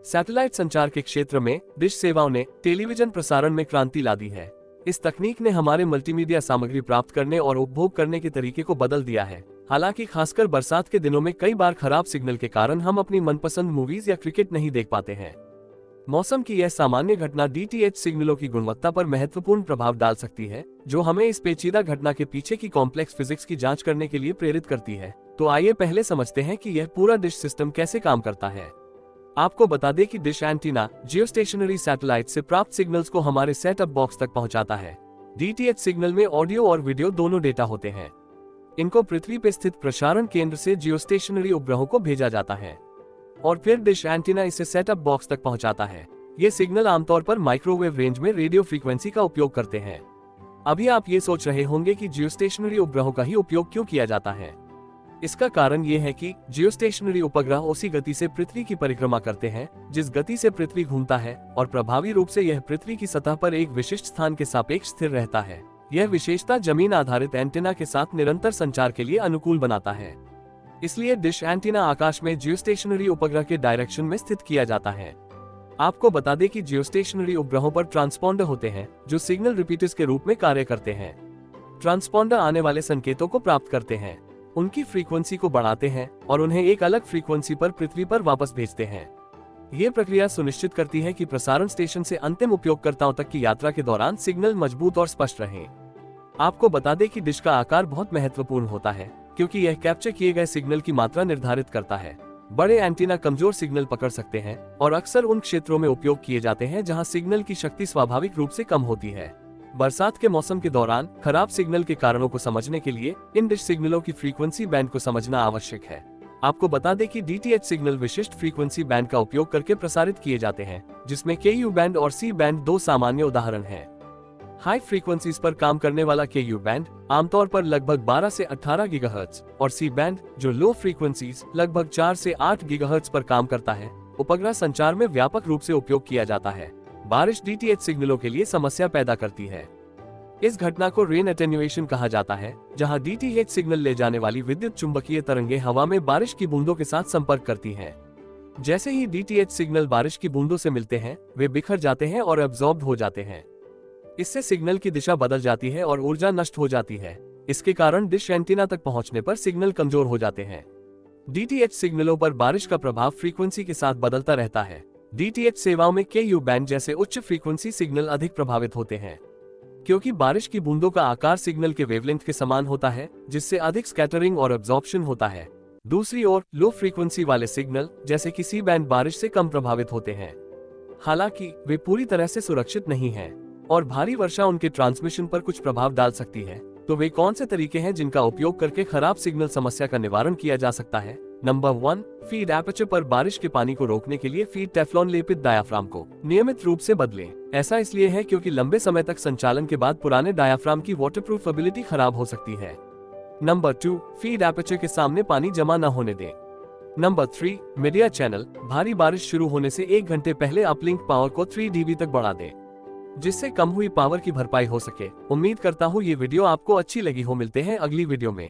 Satellite संचार के क्षेत्र में डिश सेवाओं ने टेलीविजन प्रसारण में क्रांति ला दी है। इस तकनीक ने हमारे मल्टीमीडिया सामग्री प्राप्त करने और उपभोग करने के तरीके को बदल दिया है। हालांकि खासकर बरसात के दिनों में कई बार खराब सिग्नल के कारण हम अपनी मनपसंद मूवीज या क्रिकेट नहीं देख पाते हैं। मौसम की यह सामान्य घटना डीटीएच सिग्नलों की गुणवत्ता पर महत्वपूर्ण प्रभाव डाल सकती है, जो हमें इस पेचीदा घटना के पीछे की कॉम्प्लेक्स फिजिक्स की जांच करने के लिए प्रेरित करती है। तो आइए पहले समझते हैं कि यह पूरा डिश सिस्टम कैसे काम करता है। आपको बता दें कि डिश एंटीना जियोस्टेशनरी सैटेलाइट से प्राप्त सिग्नल्स को हमारे सेटअप बॉक्स तक पहुंचाता है। डीटीएच सिग्नल में ऑडियो और वीडियो दोनों डेटा होते हैं। इनको पृथ्वी पर स्थित प्रसारण केंद्र से जियोस्टेशनरी उपग्रहों को भेजा जाता है और फिर डिश एंटीना इसे सेटअप बॉक्स तक पहुंचाता है। ये सिग्नल आमतौर पर माइक्रोवेव रेंज में रेडियो फ्रीक्वेंसी का उपयोग करते हैं। अभी आप ये सोच रहे होंगे कि जियोस्टेशनरी उपग्रहों का ही उपयोग क्यों किया जाता है। इसका कारण ये है कि जियोस्टेशनरी उपग्रह उसी गति से पृथ्वी की परिक्रमा करते हैं जिस गति से पृथ्वी घूमता है, और प्रभावी रूप से यह पृथ्वी की सतह पर एक विशिष्ट स्थान के सापेक्ष स्थिर रहता है। यह विशेषता जमीन आधारित एंटीना के साथ निरंतर संचार के लिए अनुकूल बनाता है। इसलिए डिश एंटीना आकाश में जियोस्टेशनरी उपग्रह के डायरेक्शन में स्थित किया जाता है। आपको बता दें कि जियोस्टेशनरी उपग्रहों पर ट्रांसपॉन्डर होते हैं जो सिग्नल रिपीटर्स के रूप में कार्य करते हैं। ट्रांसपॉन्डर आने वाले संकेतों को प्राप्त करते हैं, उनकी फ्रीक्वेंसी को बढ़ाते हैं और उन्हें एक अलग फ्रीक्वेंसी पर पृथ्वी पर वापस भेजते हैं। ये प्रक्रिया सुनिश्चित करती है कि प्रसारण स्टेशन से अंतिम उपयोगकर्ताओं तक की यात्रा के दौरान सिग्नल मजबूत और स्पष्ट रहें। आपको बता दें कि डिश का आकार बहुत महत्वपूर्ण होता है, क्योंकि यह कैप्चर किए गए सिग्नल की मात्रा निर्धारित करता है। बड़े एंटीना कमजोर सिग्नल पकड़ सकते हैं और अक्सर उन क्षेत्रों में उपयोग किए जाते हैं जहां सिग्नल की शक्ति स्वाभाविक रूप से कम होती है। बरसात के मौसम के दौरान खराब सिग्नल के कारणों को समझने के लिए इन डिश सिग्नलों की फ्रीक्वेंसी बैंड को समझना आवश्यक है। आपको बता दें कि डीटीएच सिग्नल विशिष्ट फ्रीक्वेंसी बैंड का उपयोग करके प्रसारित किए जाते हैं, जिसमें केयू बैंड और सी बैंड दो सामान्य उदाहरण हैं। हाई फ्रीक्वेंसीज पर काम करने वाला केयू बैंड आमतौर पर लगभग 12 से 18 गीगाहर्ट्ज और सी बैंड जो लो फ्रीक्वेंसीज लगभग 4 से 8 गीगाहर्ट्ज पर काम करता है, उपग्रह संचार में व्यापक रूप से उपयोग किया जाता है। बारिश डीटीएच सिग्नलों के लिए समस्या पैदा करती है। इस घटना को रेन एटेन्युएशन कहा जाता है, जहां डीटीएच सिग्नल ले जाने वाली विद्युत चुंबकीय तरंगें हवा में बारिश की बूंदों के साथ संपर्क करती हैं। जैसे ही डीटीएच सिग्नल बारिश की बूंदों से मिलते हैं, वे बिखर जाते हैं और एब्जॉर्ब हो जाते हैं। इससे सिग्नल की दिशा बदल जाती है और ऊर्जा नष्ट हो जाती है। इसके कारण डिश एंटीना तक पहुंचने पर सिग्नल कमजोर हो जाते हैं। डीटीएच सिग्नलों पर बारिश का प्रभाव फ्रीक्वेंसी के साथ बदलता रहता है। डीटीएच सेवाओं में केयू बैंड जैसे उच्च फ्रीक्वेंसी सिग्नल अधिक प्रभावित होते हैं, क्योंकि बारिश की बूंदों का आकार सिग्नल के वेवलेंथ के समान होता है, जिससे अधिक स्कैटरिंग और एब्जॉर्प्शन होता है। दूसरी ओर लो फ्रीक्वेंसी वाले सिग्नल जैसे कि सी बैंड बारिश से कम प्रभावित होते हैं। हालांकि वे पूरी तरह से सुरक्षित नहीं हैं और भारी वर्षा उनके ट्रांसमिशन पर कुछ प्रभाव डाल सकती है। तो वे कौन से तरीके हैं जिनका उपयोग करके खराब सिग्नल समस्या का निवारण किया जा सकता है? नंबर 1, फीड एपर्चर पर बारिश के पानी को रोकने के लिए फीड टेफ्लॉन लेपित डायाफ्राम को नियमित रूप से बदलें। ऐसा इसलिए है क्योंकि लंबे समय तक संचालन के बाद पुराने डायाफ्राम की वाटरप्रूफेबिलिटी खराब हो सकती है। नंबर 2, फीड एपर्चर के सामने पानी जमा न होने दें। नंबर 3, मीडिया चैनल भारी बारिश शुरू होने से 1 घंटे पहले अपलिंक पावर को 3 dB तक बढ़ा दें, जिससे कम हुई पावर की भरपाई हो सके। उम्मीद करता हूँ ये वीडियो आपको अच्छी लगी हो। मिलते हैं अगली वीडियो में।